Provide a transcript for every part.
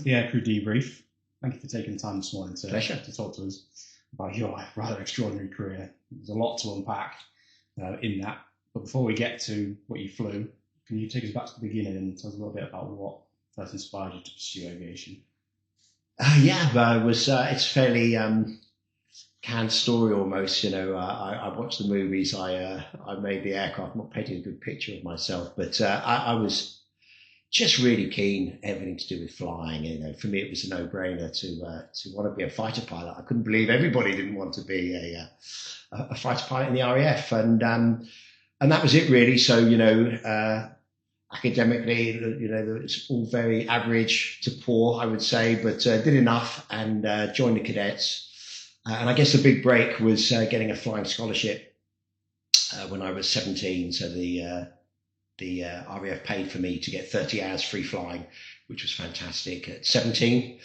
to the Aircrew Debrief. Thank you for taking the time this morning to talk to us about your rather extraordinary career. There's a lot to unpack in that. But before we get to what you flew, can you take us back to the beginning and tell us a little bit about what first inspired you to pursue aviation? It's fairly canned story almost. I watched the movies. I made the aircraft. I'm not painting a good picture of myself, but I was just really keen, everything to do with flying. For me, it was a no-brainer to want to be a fighter pilot. I couldn't believe everybody didn't want to be a fighter pilot in the RAF, and that was it really. So academically, it's all very average to poor, I would say, but did enough and joined the cadets. And I guess the big break was getting a flying scholarship when I was 17. So the RAF paid for me to get 30 hours free flying, which was fantastic. At 17,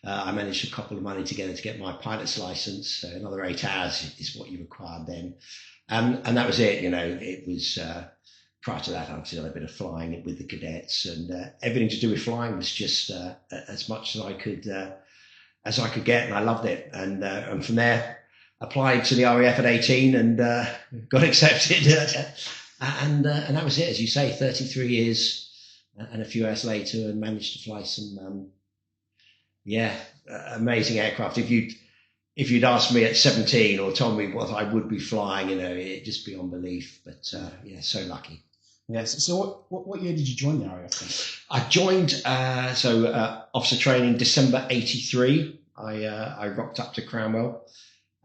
I managed to couple of money together to get my pilot's license. So another 8 hours is what you required then. And that was it. It was, prior to that, I'd done a bit of flying with the cadets, and everything to do with flying was just as much as I could get, and I loved it. And from there, applied to the RAF at 18 and got accepted. And that was it, as you say, 33 years and a few hours later, and managed to fly some, amazing aircraft. If you'd asked me at 17 or told me what I would be flying, it'd just be belief. But so lucky. Yes. So what year did you join the RAF then? I joined officer training December '83. I rocked up to Cranwell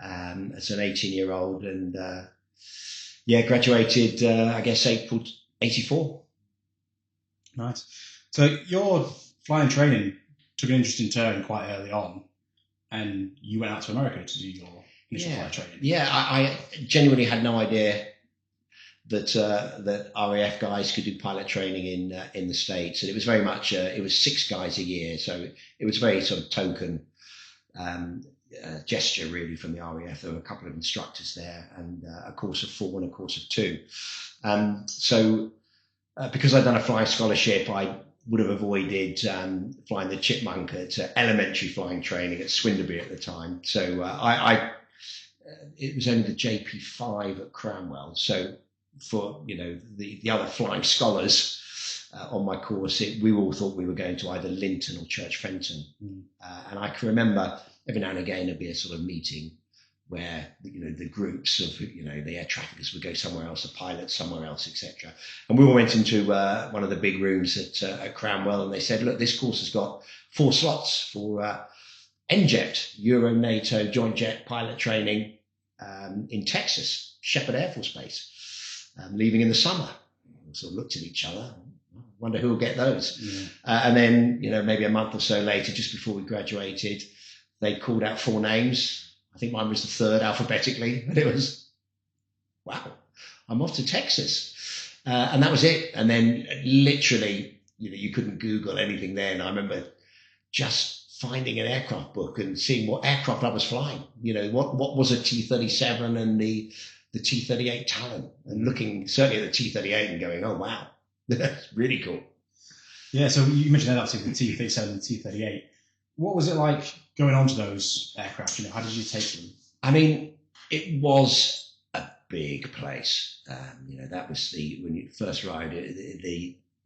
as an 18-year-old and. Graduated, April '84. Nice. So your flying training took an interesting turn quite early on, and you went out to America to do your initial flight training. Yeah, I genuinely had no idea that RAF guys could do pilot training in the States, and it was very much it was 6 guys a year, so it was very sort of token. Gesture really from the RAF. There were a couple of instructors there, and a course of 4 and a course of 2. Because I'd done a flying scholarship, I would have avoided flying the Chipmunk at elementary flying training at Swinderby at the time. So it was only the JP5 at Cranwell. So for the other flying scholars on my course, we all thought we were going to either Linton or Church Fenton, and I can remember. Every now and again, there'd be a sort of meeting where, the groups of, the air traffickers would go somewhere else, the pilots somewhere else, etc. And we all went into one of the big rooms at Cranwell, and they said, look, this course has got 4 slots for NJEPT, Euro NATO Joint Jet Pilot Training in Texas, Sheppard Air Force Base, leaving in the summer. We sort of looked at each other. Wonder who will get those. Yeah. And then, maybe a month or so later, just before we graduated, they called out 4 names. I think mine was the 3rd alphabetically. And it was, wow, I'm off to Texas. And that was it. And then literally, you couldn't Google anything then. I remember just finding an aircraft book and seeing what aircraft I was flying. What was a T-37 and the T-38 Talon, and looking certainly at the T-38 and going, oh, wow, that's really cool. Yeah, so you mentioned that obviously the T-37 and the T-38. What was it like going on to those aircraft? How did you take them? I mean, it was a big place. That was when you first arrived.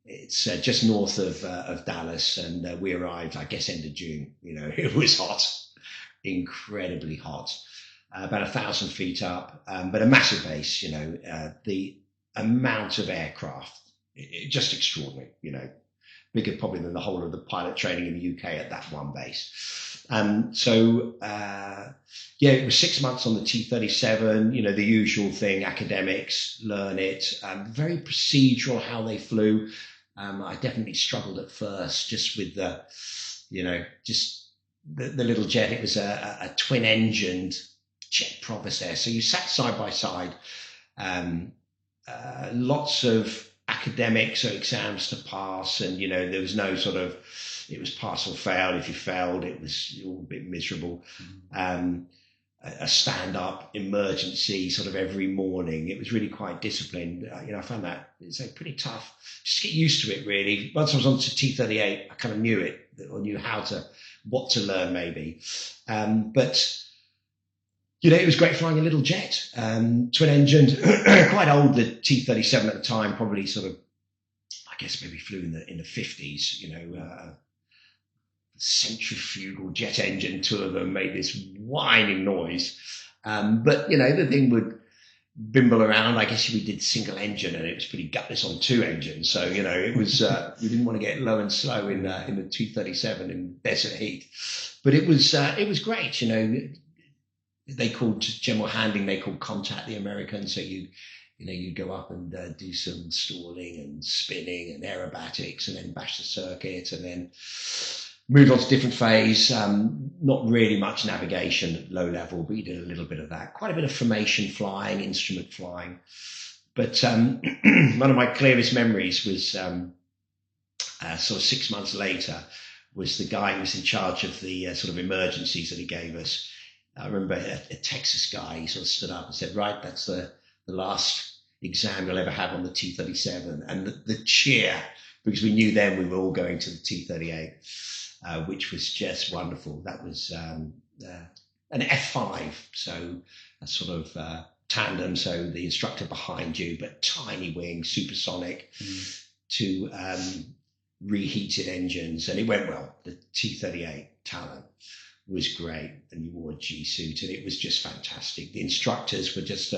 It's just north of Dallas, and we arrived, I guess, end of June. It was hot, incredibly hot, about 1,000 feet up, but a massive base. The amount of aircraft, just extraordinary. Bigger probably than the whole of the pilot training in the UK at that one base. It was 6 months on the T-37, the usual thing, academics, learn it, very procedural how they flew. I definitely struggled at first just with the little jet. It was a twin-engined jet Provisair. So you sat side by side, lots of academics, so exams to pass, and there was no sort of, it was pass or fail. If you failed, it was all a bit miserable. A stand-up emergency sort of every morning. It was really quite disciplined. I found that it's pretty tough. Just get used to it, really. Once I was on to T-38, I kind of knew it. or knew what to learn maybe. But it was great flying a little jet, twin engined, quite old. The T-37 at the time, probably sort of, I guess maybe flew in the 50s. Centrifugal jet engine, two of them, made this whining noise. But the thing would bimble around. I guess we did single engine, and it was pretty gutless on two engines. So it was we didn't want to get low and slow in the T-37 in desert heat. But it was great. They called general handling. They called contact, the Americans. So you go up and do some stalling and spinning and aerobatics, and then bash the circuit, and then moved on to different phase. Not really much navigation at low level, but you did a little bit of that. Quite a bit of formation flying, instrument flying. But one of my clearest memories was sort of 6 months later, was the guy who was in charge of the sort of emergencies that he gave us. I remember a Texas guy, he sort of stood up and said, right, that's the last exam you'll ever have on the T-37. And the cheer, because we knew then we were all going to the T-38. Which was just wonderful. That was an F5, so a sort of tandem, so the instructor behind you, but tiny wing, supersonic, two reheated engines, and it went well. The T-38 Talon was great, and you wore a G-suit, and it was just fantastic. The instructors were just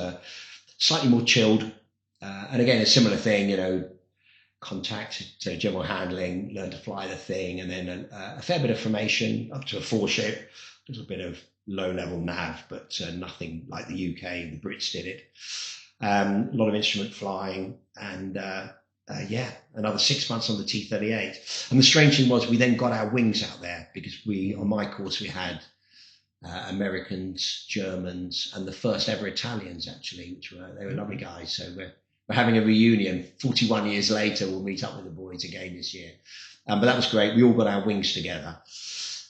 slightly more chilled, and again, a similar thing, contact, so general handling, learn to fly the thing, and then a fair bit of formation up to a four-ship, a little bit of low-level nav, but nothing like the UK. The Brits did it. A lot of instrument flying, and another 6 months on the T-38. And the strange thing was we then got our wings out there, because on my course, we had Americans, Germans, and the first ever Italians, actually, they were lovely guys. So we're having a reunion 41 years later. We'll meet up with the boys again this year. But that was great. We all got our wings together,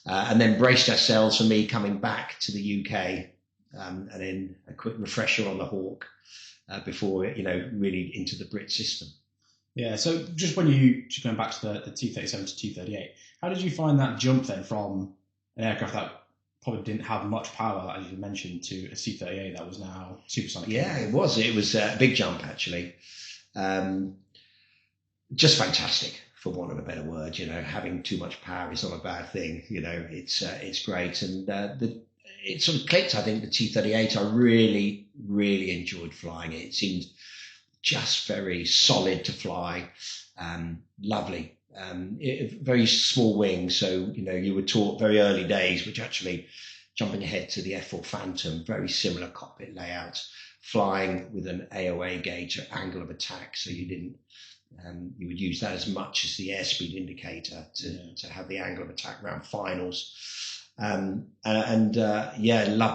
and then braced ourselves for me coming back to the UK, and then a quick refresher on the Hawk before, really into the Brit system. Yeah. So just just going back to the T-37 to T-38, how did you find that jump then from an aircraft that probably didn't have much power, as you mentioned, to a C-38 that was now supersonic? Yeah, it was a big jump, actually. Just fantastic, for want of a better word. Having too much power is not a bad thing. It's great, and it sort of clicked. I think the T-38, I really, really enjoyed flying it. It seemed just very solid to fly, lovely. Very small wings, so you were taught very early days, which actually, jumping ahead to the F4 Phantom, very similar cockpit layout, flying with an AOA gauge or angle of attack, so you didn't you would use that as much as the airspeed indicator to have the angle of attack around finals. Loved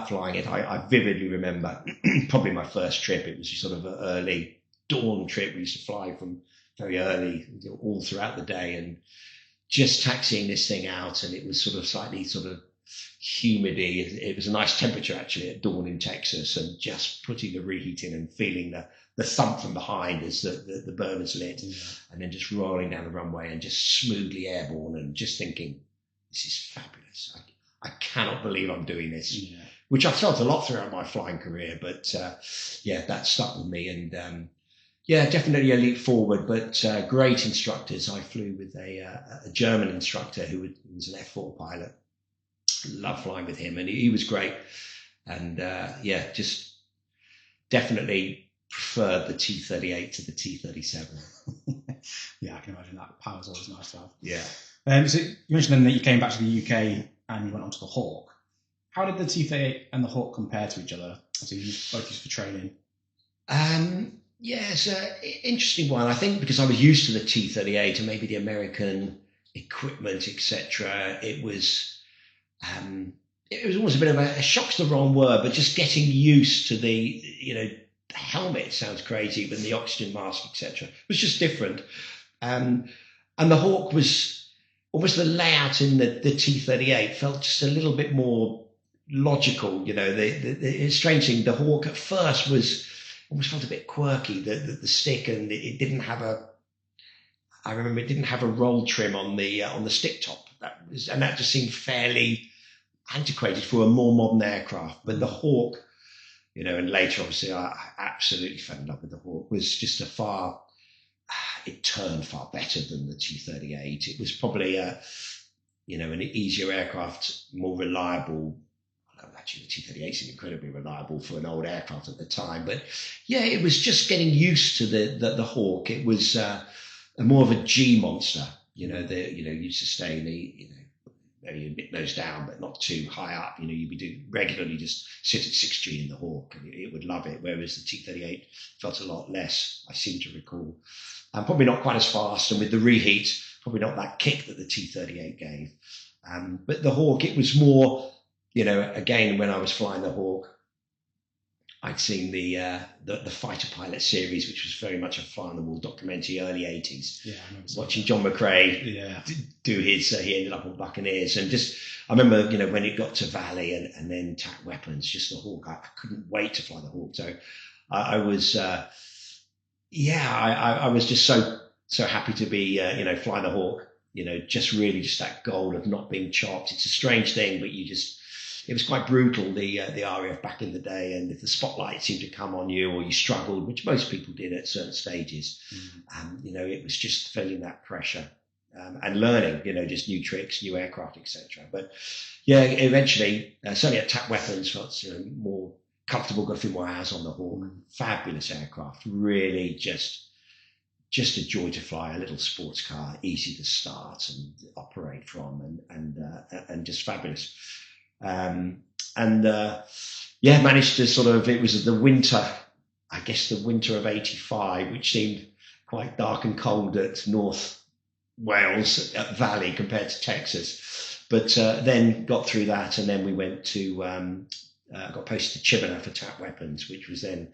flying it. I vividly remember probably my first trip. It was sort of an early dawn trip. We used to fly from very early all throughout the day, and just taxiing this thing out, and it was sort of slightly sort of humidy. It was a nice temperature actually at dawn in Texas, and just putting the reheat in and feeling the thump from behind as the burners lit, and then just rolling down the runway and just smoothly airborne, and just thinking, this is fabulous. I cannot believe I'm doing this, which I felt a lot throughout my flying career, but that stuck with me. And definitely a leap forward, but great instructors. I flew with a German instructor who was an F4 pilot. Loved flying with him, and he was great. And just definitely preferred the T-38 to the T-37. Yeah, I can imagine that. Power's always nice to have. Yeah. So you mentioned then that you came back to the UK and you went on to the Hawk. How did the T-38 and the Hawk compare to each other? So you both used for training. It's an interesting one. I think because I was used to the T-38 and maybe the American equipment, etc., it was almost a bit of a shock's the wrong word, but just getting used to the helmet sounds crazy, but the oxygen mask, etc., was just different. And the Hawk was almost, the layout in the T-38 felt just a little bit more logical. The strange thing, the Hawk at first almost felt a bit quirky, the stick, and it didn't have I remember it didn't have a roll trim on the stick top. that just seemed fairly antiquated for a more modern aircraft. But the Hawk, you know, and later obviously I absolutely fell in love with the Hawk, was just it turned far better than the T-38. It was probably you know, an easier aircraft, more reliable. Actually, the T-38 is incredibly reliable for an old aircraft at the time. But yeah, it was just getting used to the Hawk. It was more of a G monster. You know, used to stay maybe a bit nose down, but not too high up. You know, you'd be doing regularly just sit at 6G in the Hawk, and it would love it. Whereas the T-38 felt a lot less, I seem to recall. And probably not quite as fast, and with the reheat, probably not that kick that the T-38 gave. But the Hawk, it was more, you know, again, when I was flying the Hawk, I'd seen the fighter pilot series, which was very much a fly-on-the-wall documentary, early 80s. Yeah, I remember watching John McRae do his, he ended up on Buccaneers. And just, I remember, you know, when it got to Valley and then Tac Weapons, just the Hawk, I couldn't wait to fly the Hawk. So I was, I was just so happy to be, you know, flying the Hawk, you know, just that goal of not being chopped. It's a strange thing, but it was quite brutal, the RAF back in the day. And if the spotlight seemed to come on you or you struggled, which most people did at certain stages, you know, it was just feeling that pressure and learning, you know, just new tricks, new aircraft, etc. But yeah, eventually, certainly at Tac Weapons, felt, you know, more comfortable, got a few more hours on the Hawk. Fabulous aircraft, really just a joy to fly, a little sports car, easy to start and operate from, and just fabulous. Managed to sort of, it was the winter of 85, which seemed quite dark and cold at North Wales, at Valley compared to Texas. But then got through that, and then we went to, got posted to Chivenor for Tac Weapons, which was then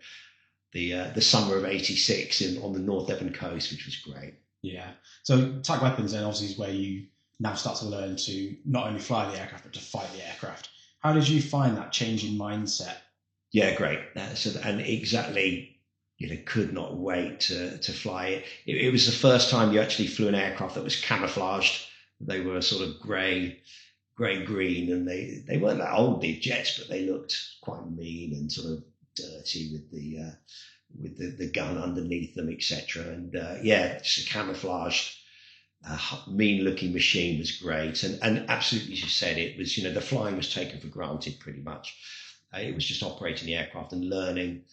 the summer of 86 on the North Devon coast, which was great. Yeah. So Tac Weapons then obviously is where you now start to learn to not only fly the aircraft, but to fight the aircraft. How did you find that change in mindset? Yeah, great. And exactly, you know, could not wait to fly it. It was the first time you actually flew an aircraft that was camouflaged. They were sort of grey-green, and they weren't that old, the jets, but they looked quite mean and sort of dirty with the gun underneath them, etc. And just a camouflaged, mean-looking machine was great. And absolutely, as you said, it was, you know, the flying was taken for granted pretty much. It was just operating the aircraft and learning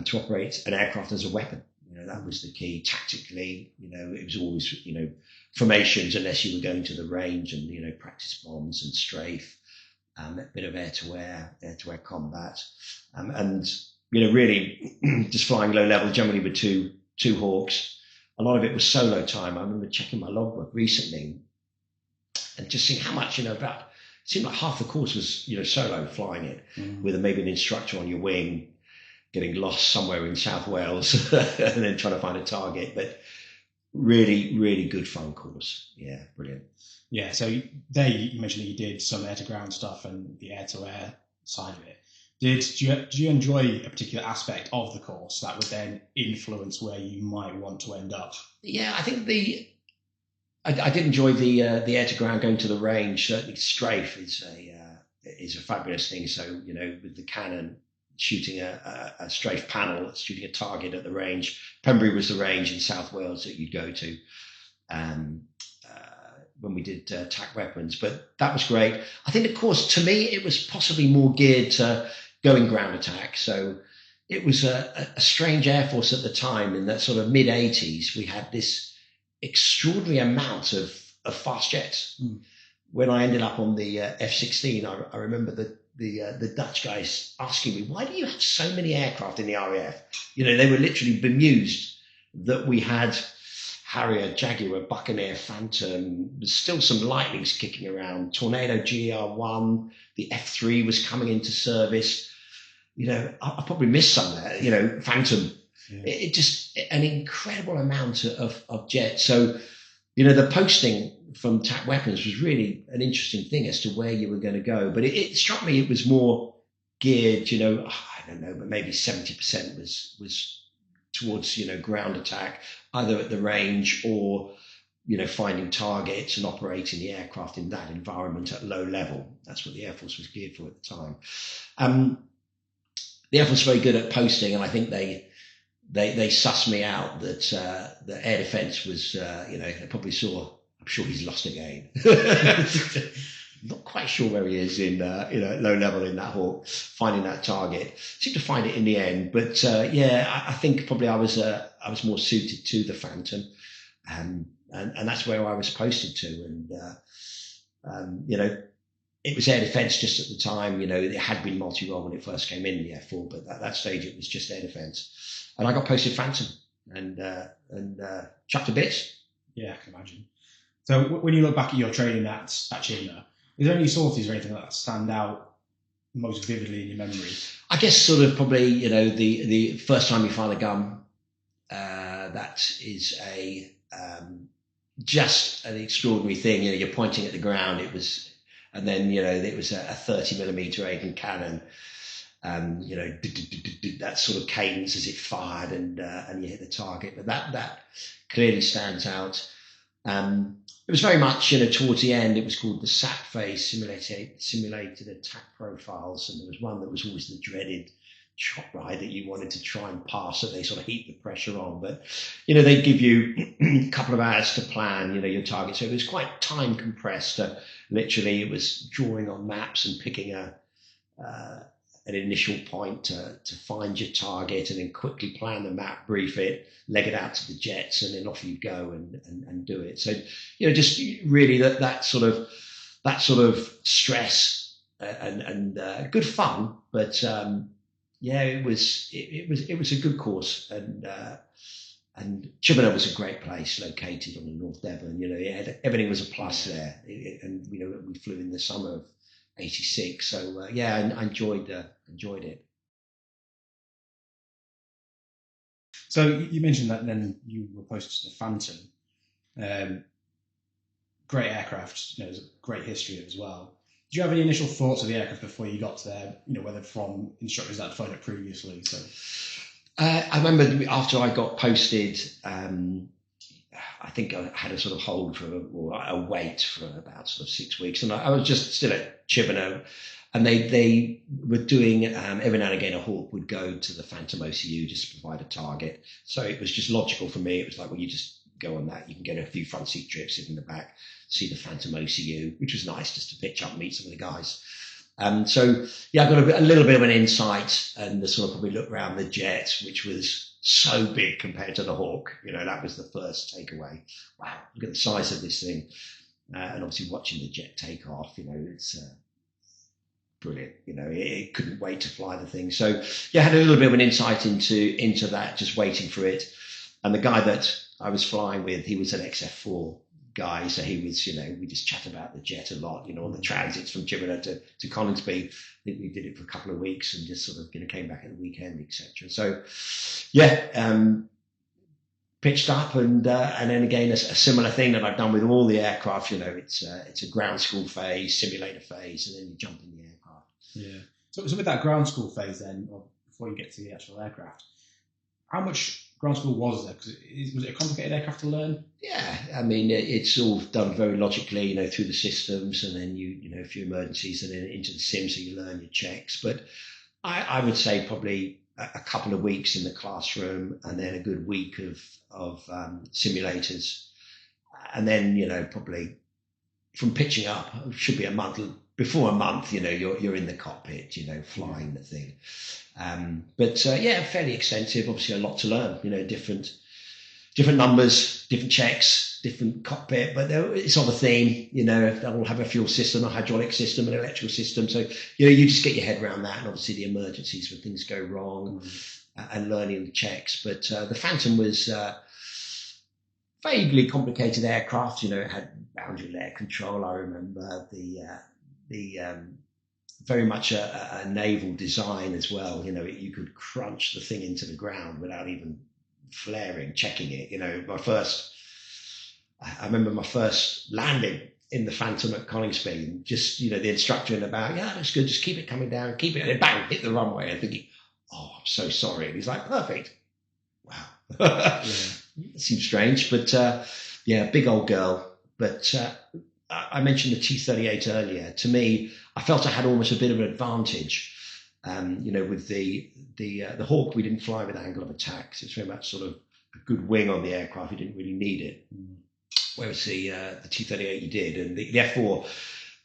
to operate an aircraft as a weapon. You know, that was the key. Tactically, you know, it was always, you know, formations unless you were going to the range and, you know, practice bombs and strafe. A bit of air-to-air combat, and you know, really just flying low level, generally with two Hawks. A lot of it was solo time. I remember checking my logbook recently and just seeing how much, you know, it seemed like half the course was, you know, solo flying it with maybe an instructor on your wing, getting lost somewhere in South Wales and then trying to find a target. But really, really good fun course. Yeah, brilliant. Yeah, so there you mentioned that you did some air-to-ground stuff and the air-to-air side of it. Did you enjoy a particular aspect of the course that would then influence where you might want to end up? Yeah, I think I did enjoy the air-to-ground, going to the range. Certainly, strafe is a fabulous thing. So, you know, with the cannon, shooting a strafe panel, shooting a target at the range. Pembury was the range in South Wales that you'd go to. When we did Tac Weapons, but that was great. I think, of course, to me, it was possibly more geared to going ground attack. So it was a strange Air Force at the time. In that sort of mid-80s, we had this extraordinary amount of fast jets. When I ended up on the F-16, I remember the Dutch guys asking me, why do you have so many aircraft in the RAF? You know, they were literally bemused that we had Harrier, Jaguar, Buccaneer, Phantom. There's still some Lightnings kicking around. Tornado GR1, the F3 was coming into service. You know, I probably missed some there. You know, Phantom. Yeah. It just an incredible amount of jets. So, you know, the posting from Tac Weapons was really an interesting thing as to where you were going to go. But it struck me it was more geared. You know, I don't know, but maybe 70% was towards, you know, ground attack, either at the range or finding targets and operating the aircraft in that environment at low level. That's what the Air Force was geared for at the time. The Air Force was very good at posting, and I think they sussed me out that the air defence was, they probably saw, I'm sure he's lost again. Not quite sure where he is in, low level in that Hawk, finding that target. Seemed to find it in the end, but I think probably I was more suited to the Phantom, and that's where I was posted to, and it was air defence just at the time. It had been multi-role when it first came in the F4, but at that stage it was just air defence, and I got posted Phantom and chucked to bits. Yeah, I can imagine. So when you look back at your training at Chivenor, is there any sorties or anything that stand out most vividly in your memory? I guess sort of probably, the first time you fire the gun, that is just an extraordinary thing. You're pointing at the ground. It was, and then, it was a 30mm Aiden cannon. That sort of cadence as it fired, and you hit the target. But that clearly stands out. It was very much, towards the end, it was called the SAT phase, simulated attack profiles, and there was one that was always the dreaded chop ride that you wanted to try and pass, so they sort of heap the pressure on. But, they give you a couple of hours to plan, your target. So it was quite time compressed. Literally, it was drawing on maps and picking an initial point to find your target, and then quickly plan the map, brief it, leg it out to the jets, and then off you go and do it. So, just really that sort of stress and good fun, but it was a good course, and Chivenor was a great place, located on the North Devon. Everything was a plus there, and we flew in the summer of '86. So I enjoyed it. So you mentioned that then you were posted to the Phantom. Great aircraft, there's a great history as well. Did you have any initial thoughts of the aircraft before you got there? Whether from instructors that had flown it previously. So I remember after I got posted, I think I had a sort of hold or a wait for about sort of 6 weeks, and I was just still at Chivenor, and they were doing every now and again a Hawk would go to the Phantom OCU just to provide a target. So it was just logical for me. It was like, well, you just go on that. You can get a few front seat trips, sit in the back, see the Phantom OCU, which was nice just to pitch up and meet some of the guys. I got a little bit of an insight, and the sort of probably look around the jet, which was so big compared to the Hawk. That was the first takeaway. Wow, look at the size of this thing. And obviously watching the jet take off, it's brilliant. It couldn't wait to fly the thing. So I had a little bit of an insight into that, just waiting for it. And the guy that I was flying with, he was an XF4 guy, so he was, we just chat about the jet a lot, all the transits from Chivenor to Coningsby. I think we did it for a couple of weeks and just sort of, came back at the weekend, etc. So, pitched up, and then again a similar thing that I've done with all the aircraft. It's a ground school phase, simulator phase, and then you jump in the aircraft. Yeah. So with that ground school phase, then, or before you get to the actual aircraft, how much ground school was there? Was it a complicated aircraft to learn? Yeah, I mean, it's all done very logically, through the systems, and then a few emergencies, and then into the sim, so you learn your checks. But I would say probably a couple of weeks in the classroom, and then a good week of simulators, and then probably from pitching up should be a month. Before a month, you're in the cockpit, flying the thing. Fairly extensive. Obviously, a lot to learn. Different numbers, different checks, different cockpit, but it's on the theme. They'll have a fuel system, a hydraulic system, an electrical system. So you just get your head around that, and obviously the emergencies when things go wrong, and learning the checks. But the Phantom was vaguely complicated aircraft. It had boundary layer control. I remember the very much a naval design as well. You could crunch the thing into the ground without even flaring, checking it. I remember my first landing in the Phantom at Coningsby, and just, the instructor in the back, that's good, just keep it coming down, keep it, and then bang, hit the runway, and thinking, oh, I'm so sorry. And he's like, perfect. Wow. It seems strange, but Yeah, big old girl. But I mentioned the T-38 earlier. To me, I felt I had almost a bit of an advantage. With the Hawk, we didn't fly with angle of attack. So it's very much sort of a good wing on the aircraft. You didn't really need it. Whereas the T-38 you did. And the F4,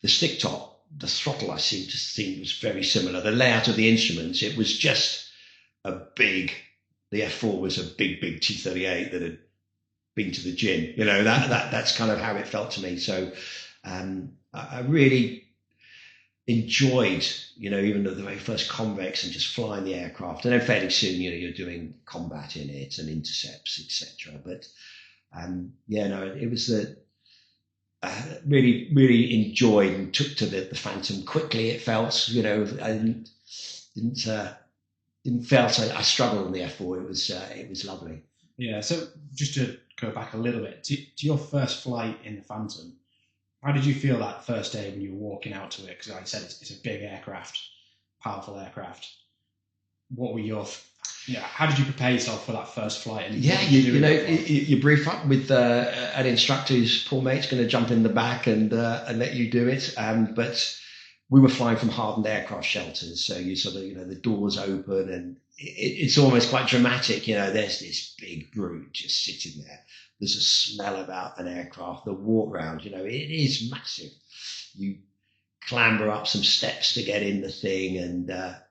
the stick top, the throttle I seemed to think was very similar. The layout of the instruments, it was just the F4 was a big T-38 that had been to the gym. That's kind of how it felt to me. So I really enjoyed, even the very first convex and just flying the aircraft. And then fairly soon, you're doing combat in it and intercepts, etc. But it was really, really enjoyed and took to the Phantom quickly. It felt, I didn't feel I struggled on the F4. It was lovely. Yeah. So just to go back a little bit to your first flight in the Phantom, how did you feel that first day when you were walking out to it? Because like I said, it's a big aircraft, powerful aircraft. What were how did you prepare yourself for that first flight? And you brief up with an instructor whose poor mate's going to jump in the back and let you do it. But we were flying from hardened aircraft shelters, so you sort of the doors open and it's almost quite dramatic. There's this big brute just sitting there. There's a smell about an aircraft, the walk round, it is massive. You clamber up some steps to get in the thing and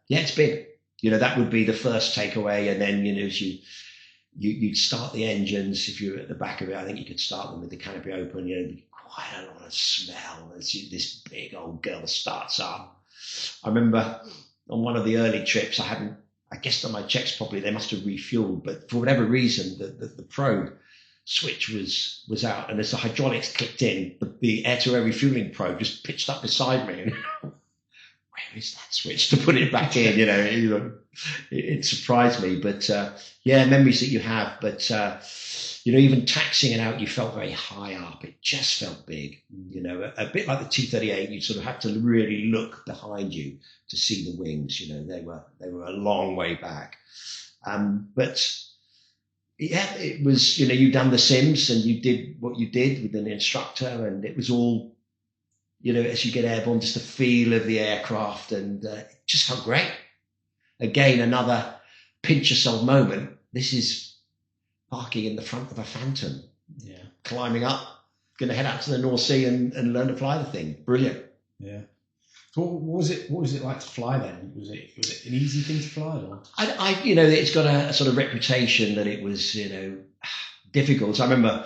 it's big. That would be the first takeaway. And then, as you'd start the engines, if you were at the back of it, I think you could start them with the canopy open, there'd be quite a lot of smell as this big old girl starts up. I remember on one of the early trips, I guess on my checks probably they must have refueled, but for whatever reason, the probe switch was out, and as the hydraulics clicked in, the air-to-air refueling probe just pitched up beside me, and where is that switch to put it back in? It surprised me, but memories that you have. But even taxiing it out, you felt very high up. It just felt big. A bit like the T-38, you sort of had to really look behind you to see the wings. They were a long way back, but. Yeah, it was, you'd done the sims and you did what you did with an instructor, and it was all, as you get airborne, just the feel of the aircraft, and it just felt great. Again, another pinch yourself moment. This is Parky in the front of a Phantom, climbing up, going to head out to the North Sea and learn to fly the thing. Brilliant. Yeah. So what was it like to fly then? Was it an easy thing to fly? Or? It's got a sort of reputation that it was, difficult. I remember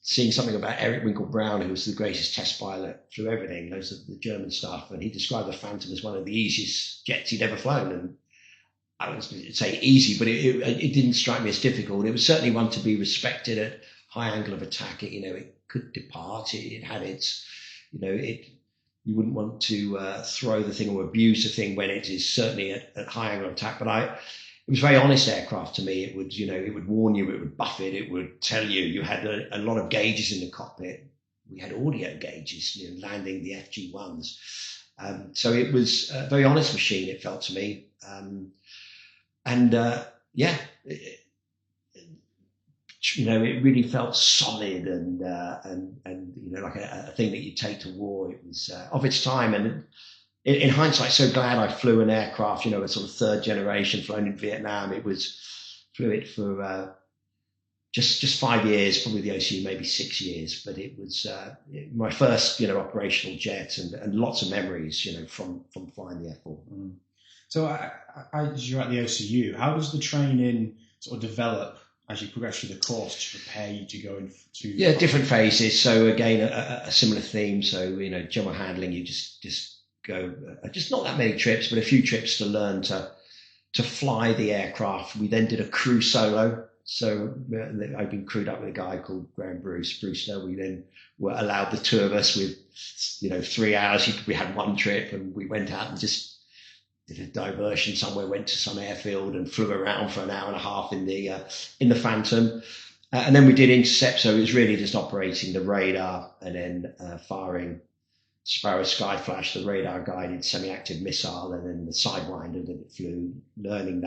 seeing something about Eric Winkle-Brown, who was the greatest test pilot, flew everything, those are the German stuff, and he described the Phantom as one of the easiest jets he'd ever flown. And I wouldn't say easy, but it didn't strike me as difficult. It was certainly one to be respected at high angle of attack. It could depart. It had its, you wouldn't want to throw the thing or abuse the thing when it is certainly at high angle of attack. But it was a very honest aircraft to me. It would, it would warn you, it would buff it, it would tell you. You had a lot of gauges in the cockpit. We had audio gauges, landing the FG1s. So it was a very honest machine, it felt to me. It really felt solid and like a thing that you take to war. It was of its time, and in hindsight, so glad I flew an aircraft. A sort of third generation, flown in Vietnam. Flew it for just 5 years, probably the OCU maybe 6 years, but it was my first operational jet, and lots of memories from flying the F4. So as you're at the OCU, how does the training sort of develop as you progress through the course to prepare you to go into? Yeah, different phases. So again, a similar theme. So general handling, you just go just not that many trips, but a few trips to learn to fly the aircraft. We then did a crew solo. So I'd been crewed up with a guy called Bruce Snow. We then were allowed, the two of us, with 3 hours. We had one trip, and we went out and just did a diversion somewhere, went to some airfield and flew around for an hour and a half in the Phantom. And then we did intercept, so it was really just operating the radar and then firing Sparrow Skyflash, the radar guided semi-active missile, and then the Sidewinder that it flew, learning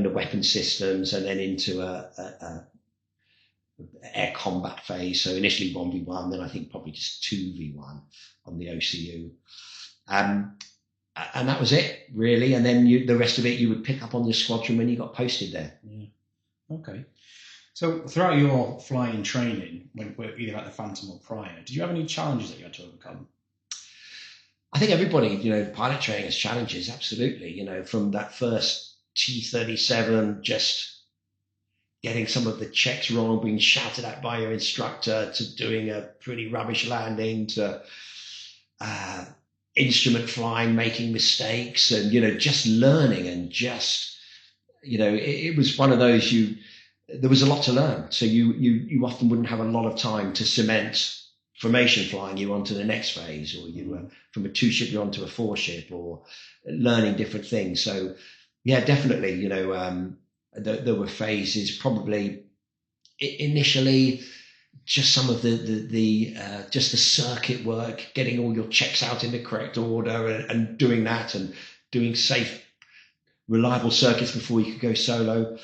the weapon systems, and then into air combat phase. So initially 1v1, then I think probably just 2v1 on the OCU. And that was it, really. And then the rest of it you would pick up on the squadron when you got posted there. Yeah. Okay. So throughout your flying training, either at the Phantom or prior, did you have any challenges that you had to overcome? I think everybody, pilot training has challenges, absolutely. From that first T-37, just getting some of the checks wrong, being shouted at by your instructor, to doing a pretty rubbish landing, to instrument flying, making mistakes, and just learning, and just it was one of those there was a lot to learn. So you often wouldn't have a lot of time to cement formation flying you onto the next phase, or you were from a 2-ship you're onto a 4-ship, or learning different things. So yeah, definitely, there were phases, probably initially just some of the just the circuit work, getting all your checks out in the correct order, and doing that, and doing safe, reliable circuits before you could go solo.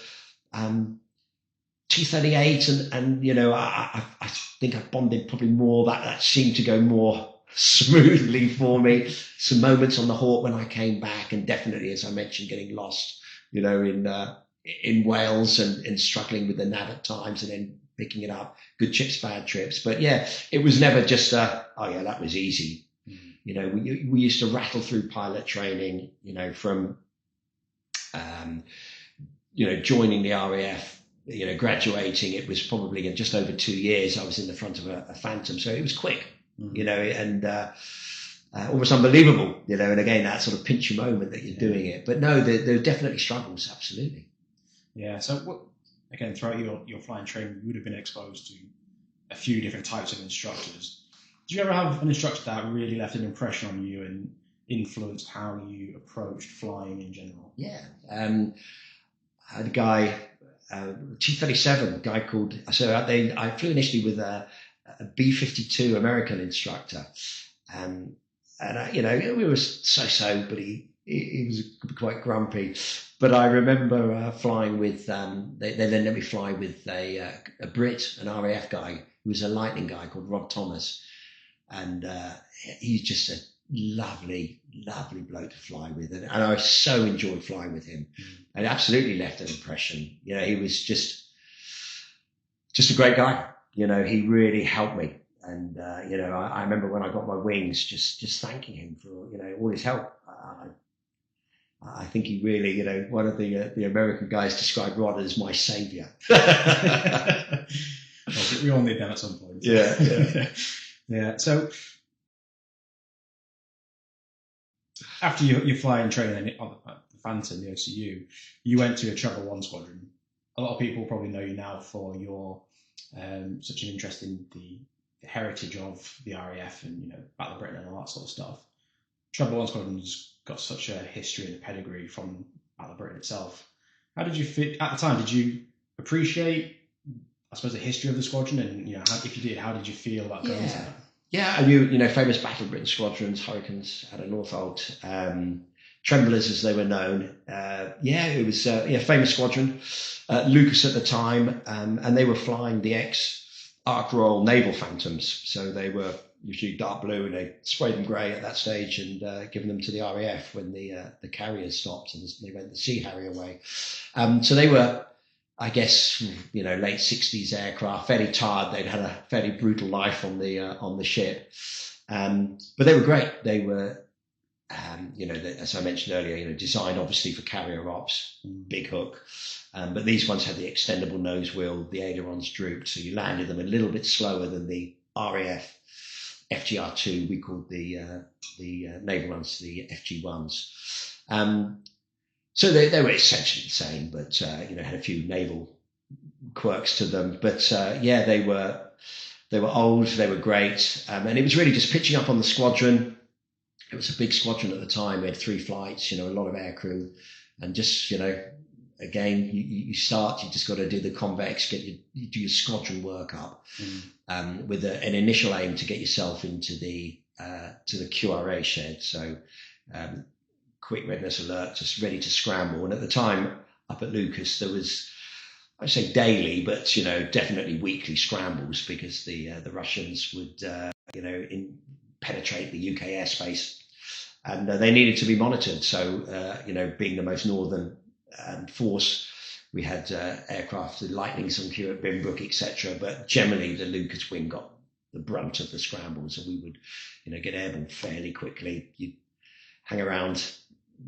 T-38, and I think I bonded probably more. That seemed to go more smoothly for me. Some moments on the Hawk when I came back, and definitely, as I mentioned, getting lost, in Wales, and struggling with the nav at times, and then picking it up. Good trips, bad trips. But yeah, it was never just oh yeah, that was easy. We used to rattle through pilot training, from joining the RAF, graduating. It was probably in just over 2 years I was in the front of a Phantom, so it was quick, and almost unbelievable, and again, that sort of pinch moment that you're doing it. But no, there are definitely struggles, absolutely. Yeah. So again, throughout your flying training, you would have been exposed to a few different types of instructors. Did you ever have an instructor that really left an impression on you and influenced how you approached flying in general? Yeah. I had a guy, T-37, guy called, I flew initially with a B-52 American instructor. And we were so, but he was quite grumpy. But I remember flying with, they then let me fly with a Brit, an RAF guy, who was a lightning guy called Rob Thomas. And he's just a lovely, lovely bloke to fly with. And I so enjoyed flying with him. It absolutely left an impression. He was just a great guy. He really helped me. And, I remember when I got my wings, just thanking him for, all his help. I think he really, one of the American guys described Rod as my savior. Well, we all need them at some point. Yeah. Yeah. So after your flying training on the Phantom, the OCU, you went to a Treble 1 squadron. A lot of people probably know you now for your such an interest in the heritage of the RAF and Battle of Britain and all that sort of stuff. Treble 1 squadron's got such a history and a pedigree from Battle of Britain itself. How did you fit at the time? Did you appreciate, I suppose, the history of the squadron, and if you did, how did you feel about going to that? Yeah, I knew famous Battle of Britain squadrons, Hurricanes out of Northolt, Tremblers as they were known. It was a famous squadron. Lucas at the time, and they were flying the ex-Ark Royal Naval Phantoms, so they were usually dark blue, and they sprayed them grey at that stage and given them to the RAF when the carriers stopped and they went the Sea Harrier way. So they were, I guess, late 60s aircraft, fairly tired. They'd had a fairly brutal life on the ship, but they were great. They were, as I mentioned earlier, designed obviously for carrier ops, big hook. But these ones had the extendable nose wheel, the ailerons drooped, so you landed them a little bit slower than the RAF FGR2. We called the naval ones the FG1s. So they were essentially the same, but had a few naval quirks to them. But they were old, they were great, and it was really just pitching up on the squadron. It was a big squadron at the time. We had 3 flights, a lot of aircrew, and just again, you start. You just got to do the convex, you do your squadron workup, with an initial aim to get yourself into the QRA shed. So. Quick readiness alert, just ready to scramble. And at the time, up at Lucas, there was I'd say daily, but definitely weekly scrambles, because the Russians would penetrate the UK airspace, and they needed to be monitored. So being the most northern force, we had aircraft, the Lightnings on queue at Bimbrook, etc. But generally, the Leuchars wing got the brunt of the scrambles, and we would get airborne fairly quickly. You'd hang around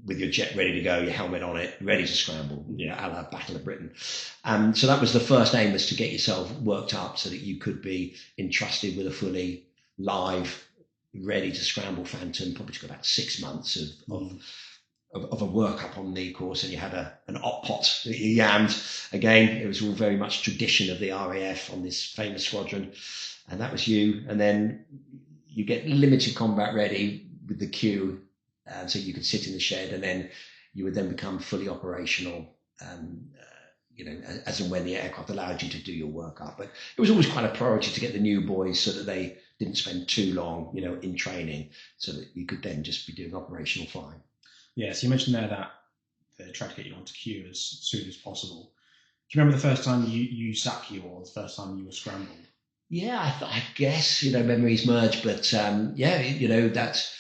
with your jet ready to go, your helmet on it, ready to scramble, a la Battle of Britain. So that was the first aim, was to get yourself worked up so that you could be entrusted with a fully live, ready to scramble Phantom. Probably took about 6 months of a workup on the course, and you had an op pot that you yammed. Again, it was all very much tradition of the RAF on this famous squadron, and that was you. And then you get limited combat ready with the queue, so you could sit in the shed, and then you would then become fully operational, as and when the aircraft allowed you to do your workup. But it was always quite a priority to get the new boys so that they didn't spend too long, in training, so that you could then just be doing operational flying. Yeah, so you mentioned there that they tried to get you onto queue as soon as possible. Do you remember the first time you sat queue, or the first time you were scrambled? Yeah, I guess, memories merge, but that's,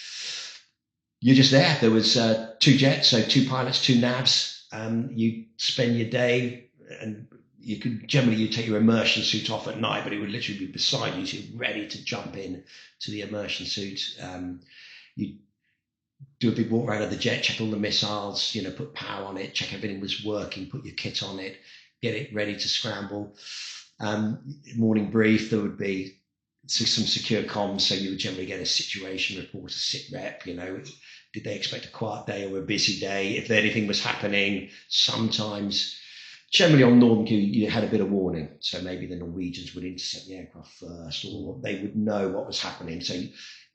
you're just there. There was 2 jets, so 2 pilots, 2 navs. You spend your day, and you take your immersion suit off at night, but it would literally be beside you, so you're ready to jump in to the immersion suit. You do a big walk around of the jet, check all the missiles, put power on it, check everything was working, put your kit on it, get it ready to scramble. Morning brief, there would be some secure comms, so you would generally get a situation report, a sit rep, did they expect a quiet day or a busy day? If anything was happening, sometimes, generally on Northern Queue, you had a bit of warning. So maybe the Norwegians would intercept the aircraft first, or they would know what was happening. So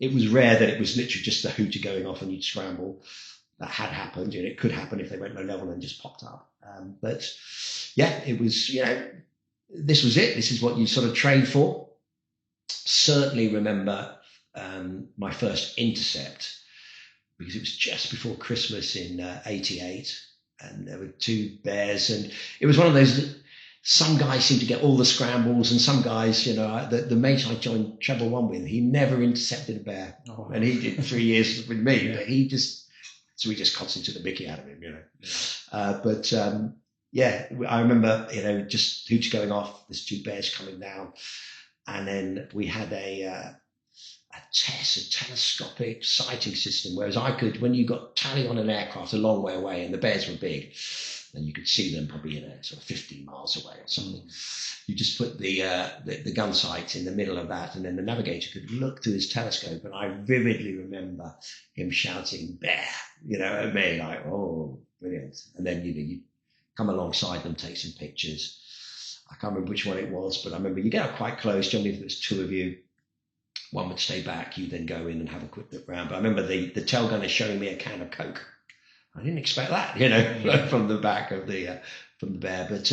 it was rare that it was literally just the hooter going off and you'd scramble. That had happened, it could happen if they went low level and just popped up. But yeah, it was, this was it. This is what you sort of trained for. Certainly remember my first intercept, because it was just before Christmas in 88, and there were 2 bears, and it was one of those, some guys seemed to get all the scrambles, and some guys, the mate I joined Treble 1 with, he never intercepted a bear, and he did 3 years with me, but we just constantly took the mickey out of him, But I remember, just hooch going off, there's 2 bears coming down, and then we had a telescopic sighting system, whereas I could, when you got tally on an aircraft a long way away and the bears were big, then you could see them probably sort of 15 miles away or something. You just put the gun sight in the middle of that, and then the navigator could look through his telescope, and I vividly remember him shouting "bear," at me, like, oh, brilliant. And then you come alongside them, take some pictures. I can't remember which one it was, but I remember you get up quite close. Generally, if there's 2 of you, one would stay back, you then go in and have a quick look around. But I remember the tail gunner showing me a can of Coke. I didn't expect that, from the back of from the bear. But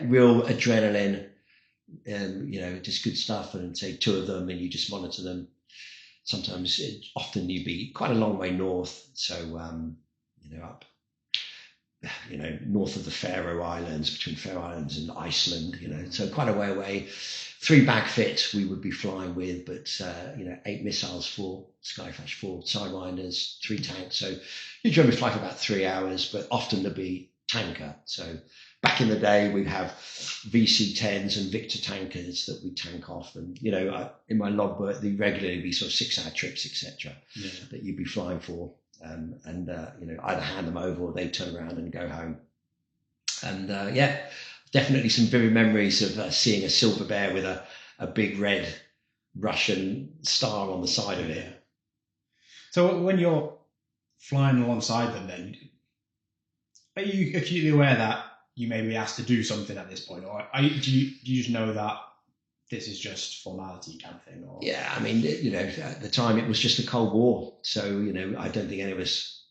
real adrenaline, just good stuff. And say 2 of them, and you just monitor them. Sometimes, often you'd be quite a long way north, so up, north of the Faroe Islands, between Faroe Islands and Iceland, so quite a way away. 3 bag fit we would be flying with, but 8 missiles, 4 Skyflash, 4 Sidewinders, 3 tanks. So you generally fly for about 3 hours, but often there'd be tanker. So back in the day, we'd have VC-10s and Victor tankers that we tank off, and in my logbook, they regularly be sort of 6-hour trips, etc. That you'd be flying for, and either hand them over or they'd turn around and go home. And definitely some vivid memories of seeing a silver bear with a big red Russian star on the side of it. So when you're flying alongside them, then are you acutely aware that you may be asked to do something at this point, or do you just know that this is just formality kind of thing? Or? Yeah, I mean, at the time it was just a Cold War, so I don't think any of us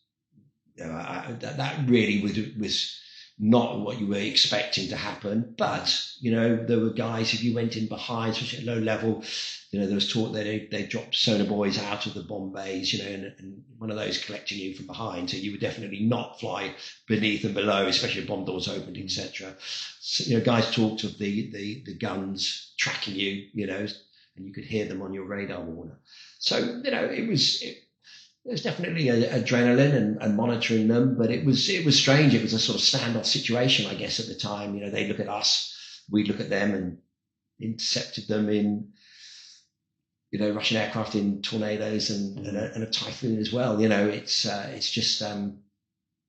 that really was not what you were expecting to happen. But, you know, there were guys, if you went in behind, especially at low level, you know, there was talk that they dropped sonar buoys out of the bomb bays, you know, and one of those collecting you from behind. So you would definitely not fly beneath and below, especially if bomb doors opened, etc. So, you know, guys talked of the guns tracking you, you know, and you could hear them on your radar warner. So, you know, it was definitely adrenaline and monitoring them, but it was strange. It was a sort of standoff situation, I guess, at the time. You know, they look at us, we look at them, and intercepted them in, you know, Russian aircraft in tornadoes and a typhoon as well. You know, it's just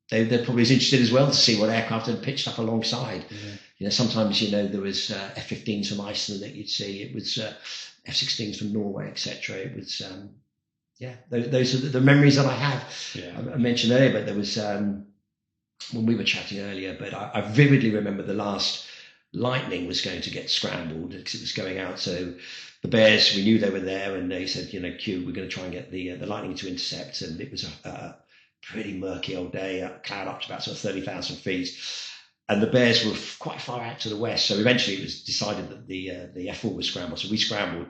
they're probably as interested as well to see what aircraft had pitched up alongside. Yeah. You know, sometimes, you know, there was F-15s from Iceland that you'd see. It was F-16s from Norway, etc. It was those are the memories that I have. Yeah. I mentioned earlier, but there was when we were chatting earlier, but I vividly remember the last Lightning was going to get scrambled because it was going out. So the Bears, we knew they were there, and they said, you know, Q, we're going to try and get the Lightning to intercept. And it was a pretty murky old day, a cloud up to about sort of 30,000 feet. And the Bears were quite far out to the west. So eventually it was decided that the F4 was scrambled. So we scrambled,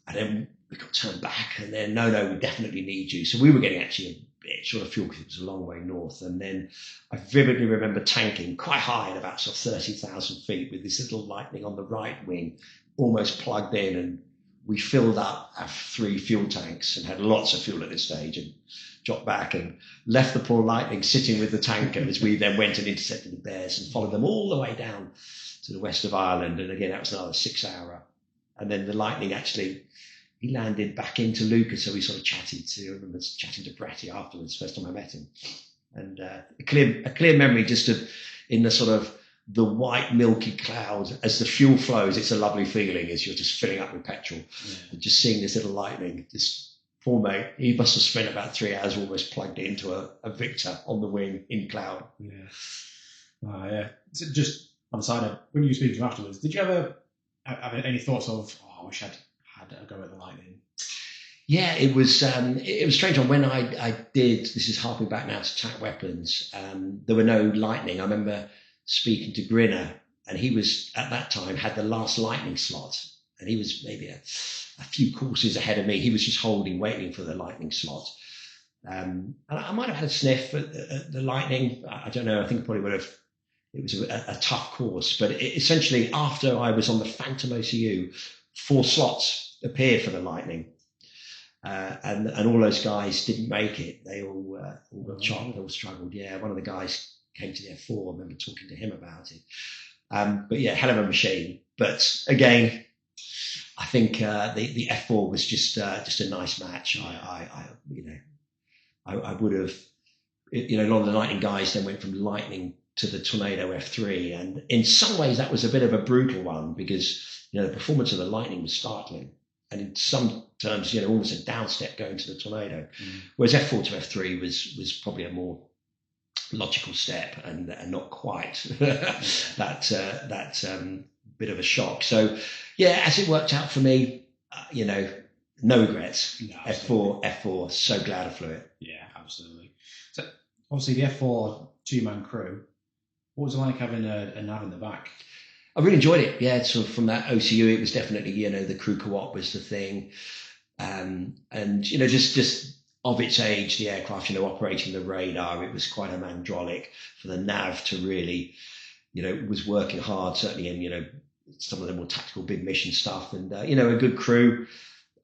and then we got turned back, and then, no, we definitely need you. So we were getting actually a bit short of fuel because it was a long way north. And then I vividly remember tanking quite high at about sort of 30,000 feet with this little Lightning on the right wing, almost plugged in. And we filled up our 3 fuel tanks and had lots of fuel at this stage, and dropped back and left the poor Lightning sitting with the tanker as we then went and intercepted the Bears and followed them all the way down to the west of Ireland. And again, that was another 6-hour. And then the Lightning actually, he landed back into Leuchars, so we sort of chatted to, I remember chatting to Bratty afterwards, first time I met him. And a clear memory just of, in the sort of the white milky cloud, as the fuel flows, it's a lovely feeling as you're just filling up with petrol. Yeah. And just seeing this little Lightning, this poor mate, he must have spent about 3 hours almost plugged into a Victor on the wing in cloud. Yeah. Yeah. So just on the side of, when you were speaking to him afterwards, did you ever have any thoughts of, I wish I'd had a go at the Lightning? Yeah, it was strange. When I did, this is harping back now to Tac Weapons, there were no Lightning. I remember speaking to Grinner, and he was, at that time, had the last Lightning slot, and he was maybe a few courses ahead of me. He was just waiting for the Lightning slot. And I might have had a sniff at the Lightning. I don't know. I think probably would have. It was a tough course, but essentially after I was on the Phantom OCU, 4 slots appeared for the Lightning, and all those guys didn't make it. They all got chopped. They all struggled. Yeah, one of the guys came to the F4. I remember talking to him about it. But yeah, hell of a machine. But again, I think the F4 was just a nice match. I would have, you know, a lot of the Lightning guys then went from Lightning to the Tornado F3, and in some ways that was a bit of a brutal one because, you know, the performance of the Lightning was startling, and in some terms, you know, almost a downstep going to the Tornado, whereas F4 to F3 was probably a more logical step and not quite that bit of a shock. So yeah, as it worked out for me, you know, no regrets. No, F4, so glad I flew it. Yeah, absolutely. So obviously the F4 2-man crew, what was it like having a nav in the back? I really enjoyed it. Yeah, sort of from that OCU, it was definitely, you know, the crew co-op was the thing. And, you know, just of its age, the aircraft, you know, operating the radar, it was quite a mandrolic for the nav to really, you know, was working hard, certainly in, you know, some of the more tactical big mission stuff, and, you know, a good crew,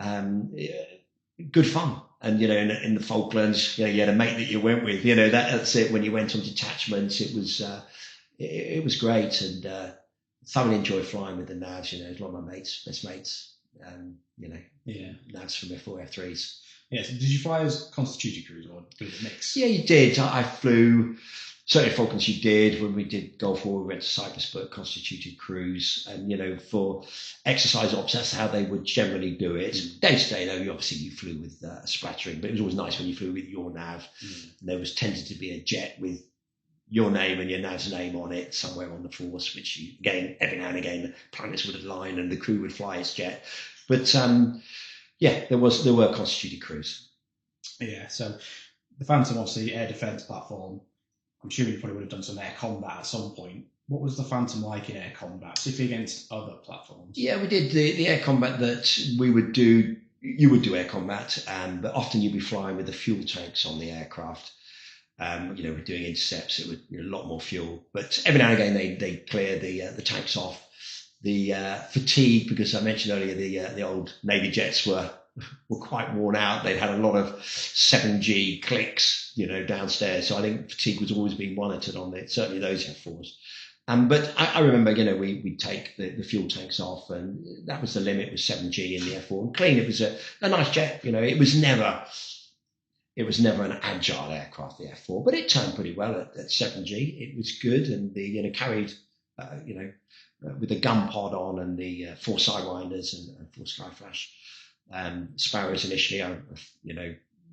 good fun. And, you know, in the Falklands, you know, you had a mate that you went with, you know, that's it. When you went on detachments, it was great, and thoroughly enjoyed flying with the navs. You know, a lot of my mates, best mates, you know, navs from F4, F3s. Yeah, so did you fly as constituted crews or did it mix? Yeah, you did. I flew, certainly Falcons you did. When we did Gulf War, we went to Cyprus, but constituted crews. And, you know, for exercise ops, that's how they would generally do it. Day to day, though, you flew with a splattering, but it was always nice when you flew with your nav. And there was tended to be a jet with your name and your nav's name on it somewhere on the force, which you, again, every now and again, the planets would align and the crew would fly its jet. But, yeah, there were constituted crews. Yeah, so the Phantom, obviously, air defence platform, I'm sure you probably would have done some air combat at some point. What was the Phantom like in air combat, particularly against other platforms? Yeah, we did the air combat that we would do. You would do air combat, but often you'd be flying with the fuel tanks on the aircraft. We're doing intercepts. It would a lot more fuel, but every now and again they clear the tanks off. The fatigue, because I mentioned earlier the old Navy jets were quite worn out. They'd had a lot of 7G clicks, downstairs. So I think fatigue was always being monitored on it. Certainly those F4s. But I remember, we'd take the fuel tanks off, and that was the limit, was 7G in the F4. And clean, it was a nice jet. It was never an agile aircraft, the F4, but it turned pretty well at 7G. It was good, and the carried, with the gun pod on and the 4 sidewinders and 4 Skyflash Sparrows initially.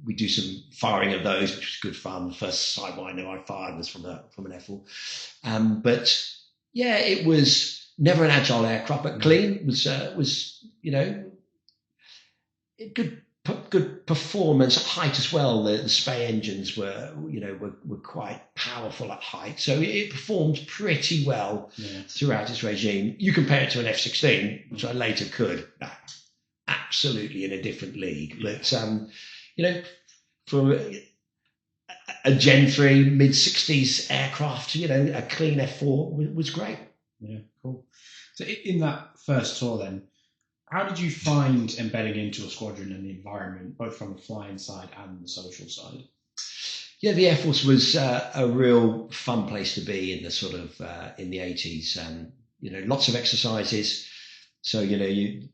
We do some firing of those, which was good fun. The first sidewinder I fired was from an F4. But yeah, it was never an agile aircraft, but clean. Was good performance at height as well. The Spey engines were quite powerful at height, so it performed pretty well throughout its regime. You compare it to an F-16, which I later could, absolutely in a different league. But for a Gen 3 mid-60s aircraft, a clean F4 was great. Yeah, cool. So in that first tour then, how did you find embedding into a squadron and the environment, both from the flying side and the social side? Yeah, the Air Force was a real fun place to be in the sort of in the 80s. Lots of exercises. So you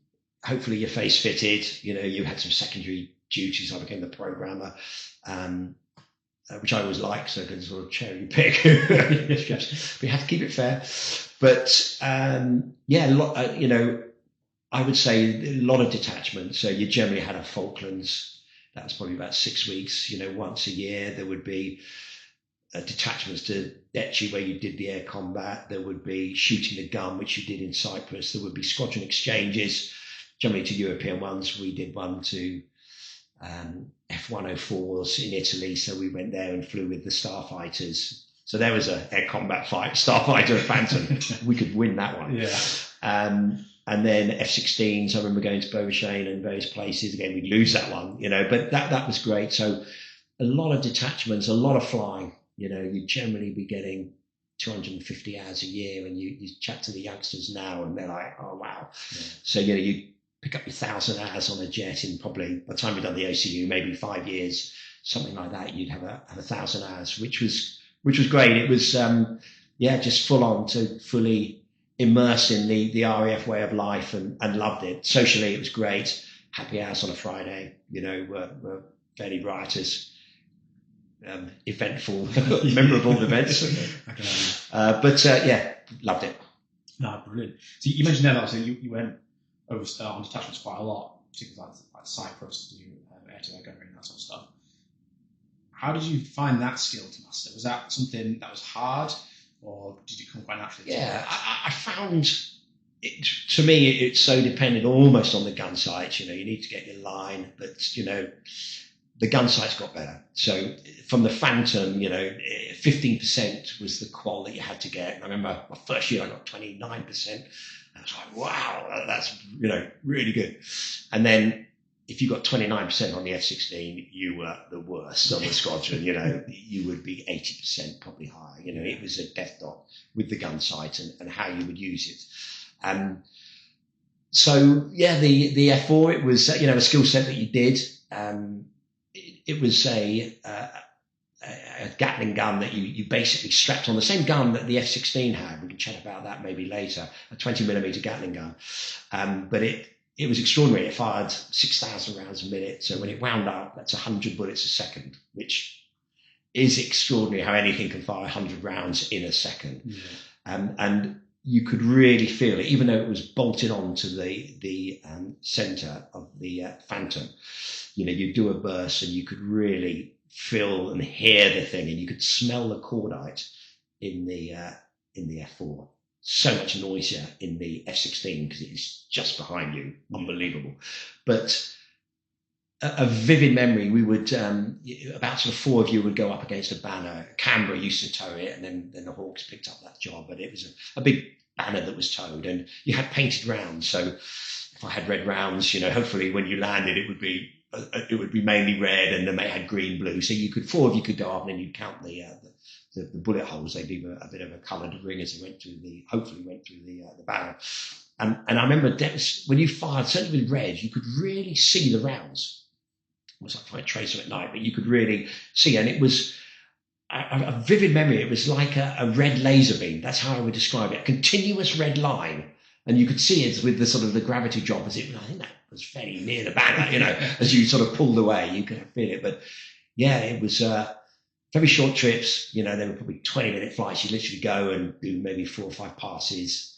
hopefully you're face fitted. You had some secondary duties. I became the programmer, which I always liked, so I could sort of cherry pick. We had to keep it fair. But I would say a lot of detachments. So you generally had a Falklands. That was probably about 6 weeks. Once a year there would be detachments to Detchi where you did the air combat. There would be shooting the gun, which you did in Cyprus. There would be squadron exchanges, generally to European ones. We did one to F-104s in Italy. So we went there and flew with the starfighters. So there was an air combat fight, starfighter Phantom. We could win that one. Yeah. And then F-16s, I remember going to Beauchesne and various places. Again, we'd lose that one, but that was great. So a lot of detachments, a lot of flying. You'd generally be getting 250 hours a year, and you chat to the youngsters now and they're like, oh, wow. Yeah. So, you pick up your 1,000 hours on a jet in probably, by the time you've done the OCU, maybe 5 years, something like that, you'd have 1,000 hours, which was great. It was, just full on to fully immerse in the RAF way of life and loved it. Socially, it was great. Happy hours on a Friday, were fairly riotous, eventful, memorable events. Loved it. No, brilliant. So you mentioned there that you went over on detachments quite a lot, particularly like Cyprus, to do air-to-air gunnery and that sort of stuff. How did you find that skill to master? Was that something that was hard, or did it come quite naturally? Yeah, I found it, to me, it's so dependent almost on the gun sights. You need to get your line, but the gun sights got better. So from the Phantom, 15% was the qual that you had to get. And I remember my first year I got 29%. I was like, wow, that's really good. And then if you got 29% on the F-16, you were the worst on the squadron. You would be 80%, probably higher. It was a death dot with the gun sight and how you would use it. The F4, it was a skill set that you did. It was a Gatling gun that you basically strapped on the same gun that the F-16 had. We can chat about that maybe later. A 20mm Gatling gun, but it was extraordinary. It fired 6,000 rounds a minute. So when it wound up, that's 100 bullets a second, which is extraordinary how anything can fire 100 rounds in a second. Yeah. And you could really feel it, even though it was bolted onto the center of the Phantom. You do a burst and you could really feel and hear the thing, and you could smell the cordite in the F4. So much noisier in the F-16 because it's just behind you. Unbelievable. But a vivid memory. We would, about sort of 4 of you would go up against a banner. Canberra used to tow it, and then the Hawks picked up that job. But it was a big banner that was towed, and you had painted rounds. So if I had red rounds, hopefully when you landed, it would be mainly red, and the mate had green, blue. So 4 of you could go up, and then you'd count the bullet holes. They'd leave a bit of a coloured ring as they hopefully went through the barrel. And I remember when you fired, certainly with red, you could really see the rounds. It was like trying to trace them at night, but you could really see, and it was a vivid memory. It was like a red laser beam. That's how I would describe it. A continuous red line, and you could see it with the sort of the gravity drop. I think that was fairly near the banner, as you sort of pulled away, you could feel it. But yeah, it was very short trips. They were probably 20-minute flights. You literally go and do maybe 4 or 5 passes.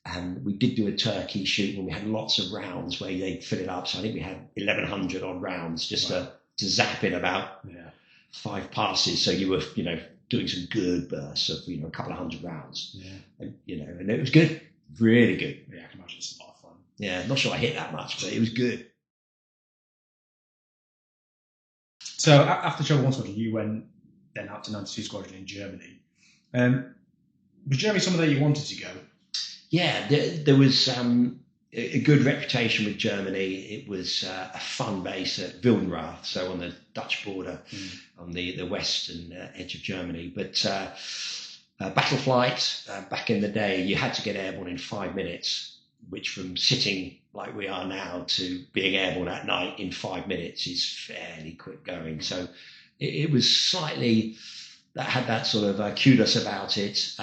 And we did do a turkey shoot when we had lots of rounds where they'd fill it up. So I think we had 1,100 odd rounds just to zap in about 5 passes. So you were, doing some good bursts of, a couple of 100 rounds. Yeah. And it was good, really good. Yeah, I can imagine it's a lot of fun. Yeah, not sure I hit that much, but it was good. So after Trouble 1 Squadron, you went then out to 92 Squadron in Germany. Was Germany somewhere that you wanted to go? Yeah, there was a good reputation with Germany. It was a fun base at Wildenrath, so on the Dutch border, on the western edge of Germany. But battle flight, back in the day, you had to get airborne in 5 minutes, which from sitting like we are now to being airborne at night in 5 minutes is fairly quick going. So it was slightly, that had that sort of kudos about it.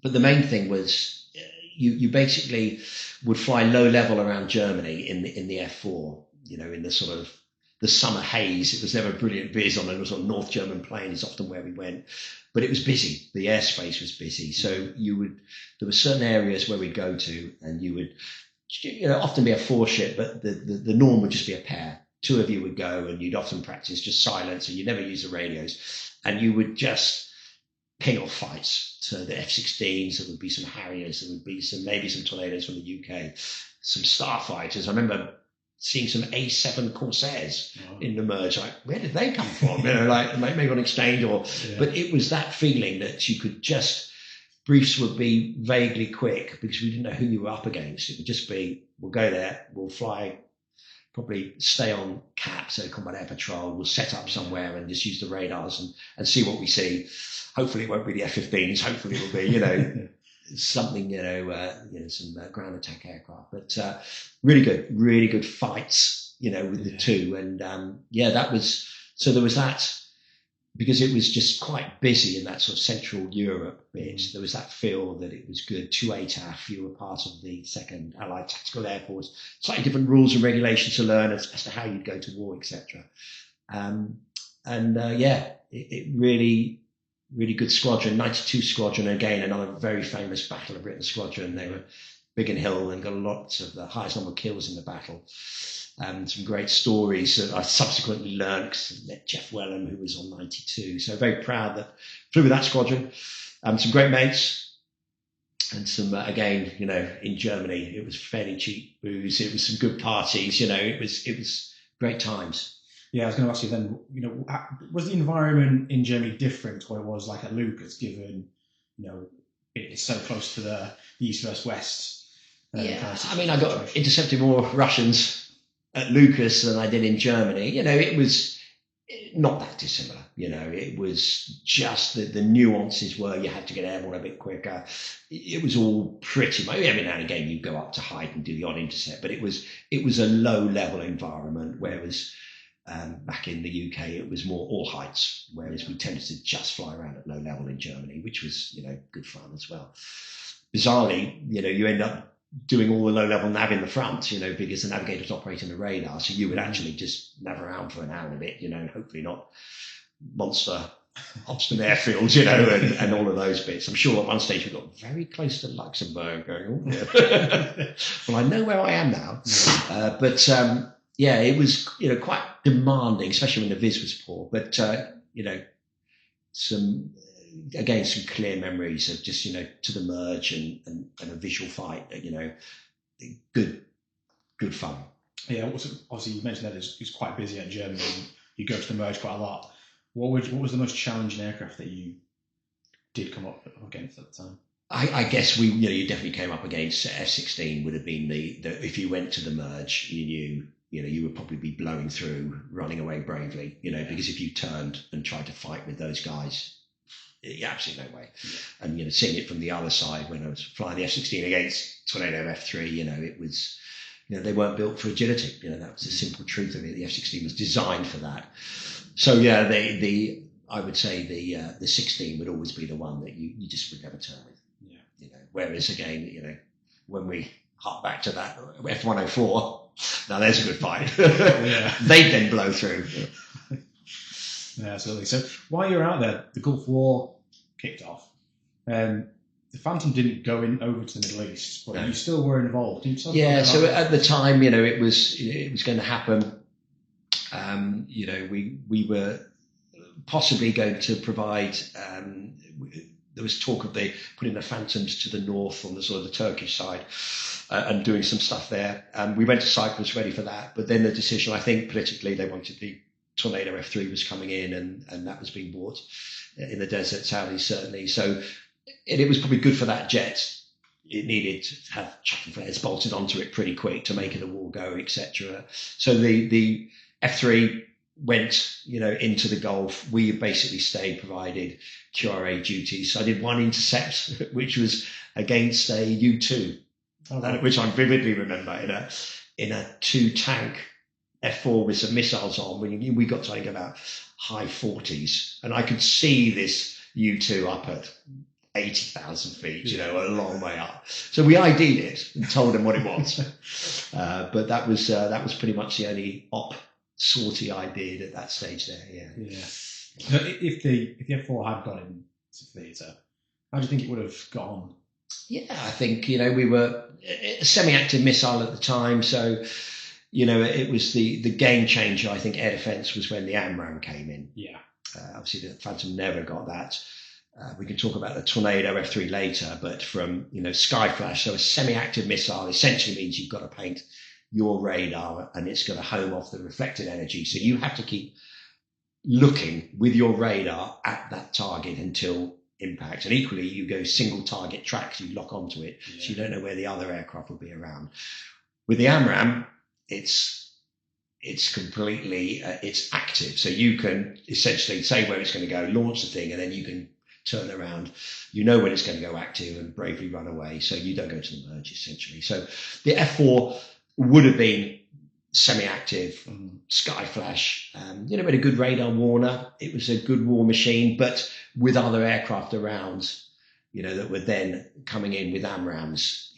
But the main thing was you basically would fly low level around Germany in the F4, in the sort of the summer haze. It was never brilliant viz on the sort of North German plain is often where we went, but it was busy. The airspace was busy. So there were certain areas where we'd go to, and you would, often be a 4-ship, but the norm would just be a pair. 2 of you would go, and you'd often practice just silence, and you'd never use the radios, and you would just ping off fights to the F-16s. There would be some Harriers. There would be maybe some Tornadoes from the UK, some Starfighters. I remember seeing some A7 Corsairs in the merge. Like, where did they come from? Like maybe on exchange but it was that feeling that you could just, briefs would be vaguely quick because we didn't know who you were up against. It would just be, we'll go there, we'll fly, probably stay on CAP, so Combat Air Patrol. We'll set up somewhere and just use the radars and see what we see. Hopefully it won't be the F-15s. Hopefully it'll be, something, some ground attack aircraft. But really good fights, with the 2. And that was, so there was that, because it was just quite busy in that sort of Central Europe bit. There was that feel that it was good. 2 ATAF, you were part of the 2nd Allied Tactical Air Force. Slightly different rules and regulations to learn as to how you'd go to war, etc. It really good squadron. 92 Squadron, again, another very famous Battle of Britain squadron. They were big and hill and got lots of the highest number of kills in the battle. Some great stories that I subsequently learned because I met Jeff Wellham, who was on 92. So very proud that flew with that squadron. Some great mates, and some, again, in Germany, it was fairly cheap booze. It was some good parties, it was great times. Yeah, I was going to ask you then, was the environment in Germany different to what it was like at Leuchars, given, it's so close to the East versus West? I got intercepted more Russians at Leuchars than I did in Germany. It was not that dissimilar. It was just the nuances were you had to get airborne a bit quicker. It was all pretty much, every now and again you go up to height and do the odd intercept, but it was a low level environment, whereas back in the UK, it was more all heights, whereas we tended to just fly around at low level in Germany, which was, good fun as well. Bizarrely, you end up doing all the low level nav in the front, because the navigator's operating the radar. So you would actually just nav around for an hour and a bit, and hopefully not monster Hobston airfields, and all of those bits. I'm sure at one stage we got very close to Luxembourg going, well, I know where I am now. It was, quite demanding, especially when the viz was poor. But, some clear memories of just, to the merge and a visual fight, good fun. Yeah, obviously you mentioned that it's quite busy at Germany. And you go to the merge quite a lot. What was the most challenging aircraft that you did come up against at the time? I guess you definitely came up against F-16 would have been the if you went to the merge, you would probably be blowing through, running away bravely, because if you turned and tried to fight with those guys, absolutely no way. Yeah. And seeing it from the other side when I was flying the F-16 against Tornado F3, it was, they weren't built for agility. That was the simple truth of it. The F-16 was designed for that. So yeah, I would say the 16 would always be the one that you just would never turn with. Yeah. Whereas again, when we hop back to that F-104, now there's a good fight. Yeah. They'd then blow through. Yeah, absolutely. So while you were out there, the Gulf War kicked off. The Phantom didn't go over to the Middle East, but you still were involved. Yeah. So at the time, it was going to happen. We were possibly going to provide. There was talk of putting the Phantoms to the north on the sort of the Turkish side and doing some stuff there. We went to Cyprus ready for that, but then the decision, I think politically, they wanted the Tornado F3 was coming in and that was being bought in the desert, Saudi certainly. So it was probably good for that jet. It needed to have chuck and flares bolted onto it pretty quick to make it a war go, etc. So the F3 went, into the Gulf. We basically stayed, provided QRA duties. So I did one intercept, which was against a U-2, which I vividly remember in a 2-tank F4 with some missiles on. We got to, I think, about high 40s, and I could see this U-2 up at 80,000 feet, a long way up. So we ID'd it and told them what it was. But that was pretty much the only op sortie I did at that stage there. Yeah. So if the F4 had gone into theatre, how do you think it would have gone? Yeah, I think we were a semi-active missile at the time, so it was the game changer. I think air defence was when the AMRAAM came in. Yeah. Obviously, the Phantom never got that. We can talk about the Tornado F3 later, but from Skyflash, so a semi-active missile essentially means you've got to paint your radar and it's going to home off the reflected energy. So you have to keep looking with your radar at that target until impact. And equally, you go single target tracks, you lock onto it, so you don't know where the other aircraft will be around. With the AMRAAM, it's completely it's active, so you can essentially say where it's going to go, launch the thing, and then you can turn around. You know when it's going to go active and bravely run away, so you don't go to the merge essentially. So the F4 would have been semi-active, Skyflash. We had a good radar warner. It was a good war machine, but with other aircraft around, that were then coming in with AMRAAMs,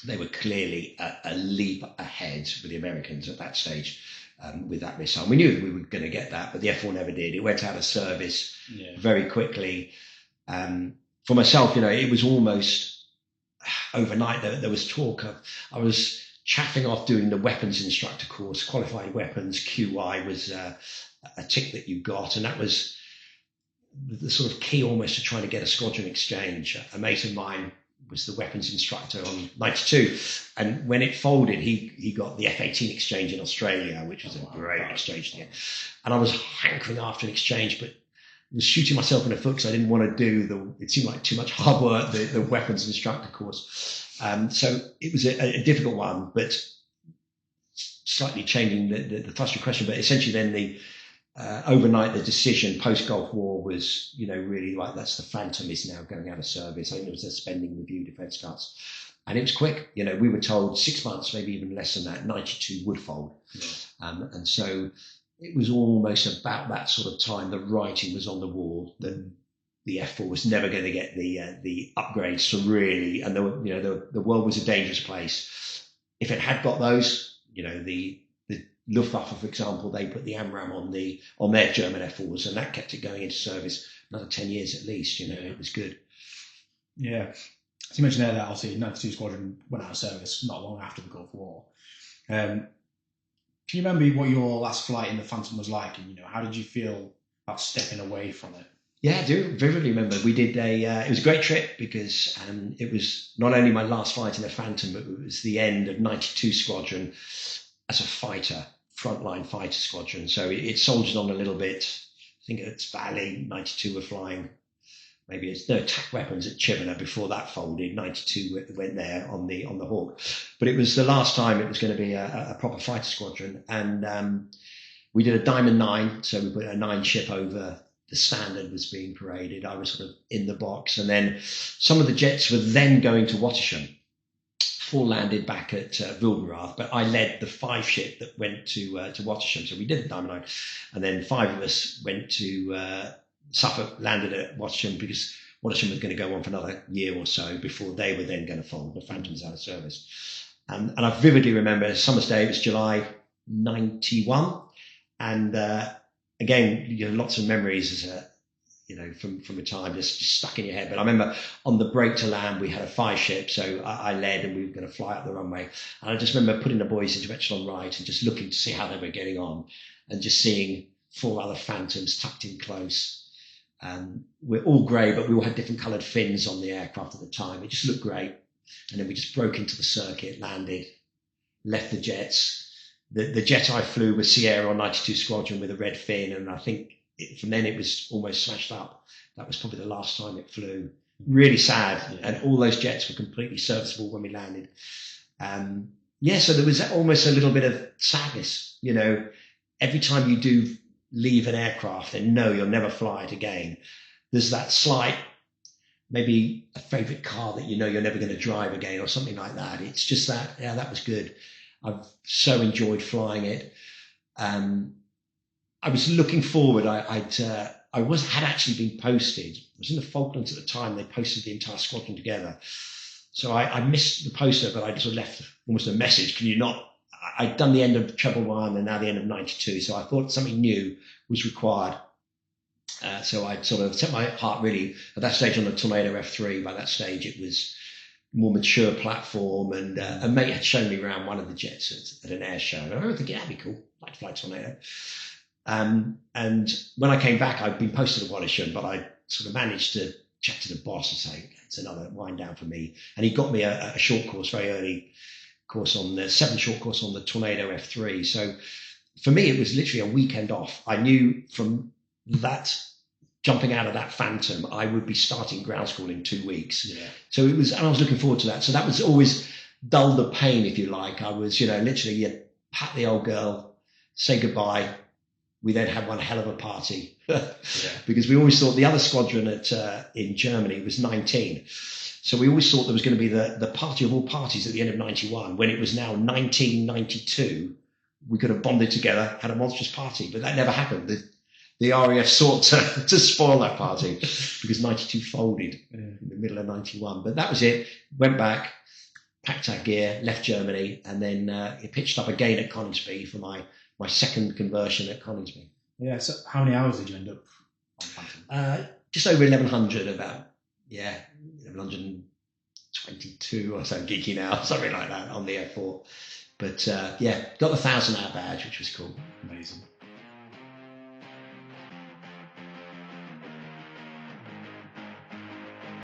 they were clearly a leap ahead with the Americans at that stage with that missile. We knew that we were going to get that, but the F4 never did. It went out of service very quickly. For myself, it was almost overnight. There was talk of, I was chaffing off doing the weapons instructor course, qualified weapons. QI was a tick that you got, and that was the sort of key almost to trying to get a squadron exchange. A mate of mine was the weapons instructor on 92, and when it folded, he got the F-18 exchange in Australia, which was a great exchange to get. And I was hankering after an exchange, but was shooting myself in the foot because I didn't want to do it seemed like too much hard work, the weapons instructor course. So it was a difficult one, but slightly changing the thrust of your question. But essentially then overnight, the decision post-Gulf War was, really like, that's the Phantom is now going out of service. I think it was a spending review, defence cuts. And it was quick. We were told 6 months, maybe even less than that, 92 would fold. Yeah. And so it was almost about that sort of time, the writing was on the wall that the F4 was never going to get the upgrades to really, and the world was a dangerous place. If it had got those, the Luftwaffe, for example, they put the AMRAAM on their German F4s, and that kept it going into service another 10 years at least. It was good. Yeah. So you mentioned there that obviously 92 Squadron went out of service not long after the Gulf War. Can you remember what your last flight in the Phantom was like, and how did you feel about stepping away from it? Yeah, I do vividly remember. We did it was a great trip because it was not only my last flight in a Phantom, but it was the end of 92 Squadron as a fighter, frontline fighter squadron. So it soldiered on a little bit. I think it's Valley, 92 were flying. Maybe it's Tac Weapons at Chivenor before that folded. 92 went there on the Hawk. But it was the last time it was going to be a proper fighter squadron. And we did a Diamond 9, so we put a 9 ship over. The Standard was being paraded. I was sort of in the box. And then some of the jets were then going to Wattisham, full landed back at Wildenrath. But I led the 5 ship that went to Wattisham. So we did the Diamond 9. And then 5 of us went to Suffolk, landed at Wattisham because Wattisham was going to go on for another year or so before they were then going to fold. The Phantom's out of service. And I vividly remember summer's day, it was July 91. And again, lots of memories as from a time just stuck in your head. But I remember on the break to land, we had a 5 ship, so I led and we were going to fly up the runway. And I just remember putting the boys into echelon right and just looking to see how they were getting on and just seeing 4 other Phantoms tucked in close. We're all grey, but we all had different coloured fins on the aircraft at the time. It just looked great. And then we just broke into the circuit, landed, left the jets. The jet I flew was Sierra on 92 Squadron with a red fin, and I think from then it was almost smashed up. That was probably the last time it flew. Really sad, and all those jets were completely serviceable when we landed. So there was almost a little bit of sadness. Every time you do leave an aircraft and know you'll never fly it again, there's that slight, maybe a favourite car that you're never going to drive again or something like that. It's just that, that was good. I've so enjoyed flying it. I was looking forward. I had actually been posted. I was in the Falklands at the time. They posted the entire squadron together. So I missed the poster, but I just left almost a message. Can you not? I'd done the end of Treble 1 and now the end of 92. So I thought something new was required. So I'd sort of set my heart really at that stage on the Tornado F3. By that stage, it was more mature platform, and a mate had shown me around one of the jets at an air show. And I remember thinking, that'd be cool. I'd like to fly Tornado. And when I came back, I'd been posted to Wattisham, but I sort of managed to chat to the boss and say, it's another wind down for me. And he got me a short course, very early course on the 7 short course on the Tornado F3. So for me, it was literally a weekend off. I knew from that, jumping out of that Phantom, I would be starting ground school in 2 weeks. Yeah. So it was, and I was looking forward to that. So that was always dull the pain, if you like. I was, literally, you pat the old girl, say goodbye. We then had one hell of a party because we always thought the other squadron in Germany was 19. So we always thought there was going to be the party of all parties at the end of 91. When it was now 1992, we could have bonded together, had a monstrous party, but that never happened. The RAF sought to spoil that party because 92 folded in the middle of 91. But that was it. Went back, packed our gear, left Germany, and then it pitched up again at Coningsby for my second conversion at Coningsby. Yeah, so how many hours did you end up on Phantom? Just over 1,100, about, 1,122 or so, geeky now, something like that on the F4. But got the 1,000-hour badge, which was cool. Amazing.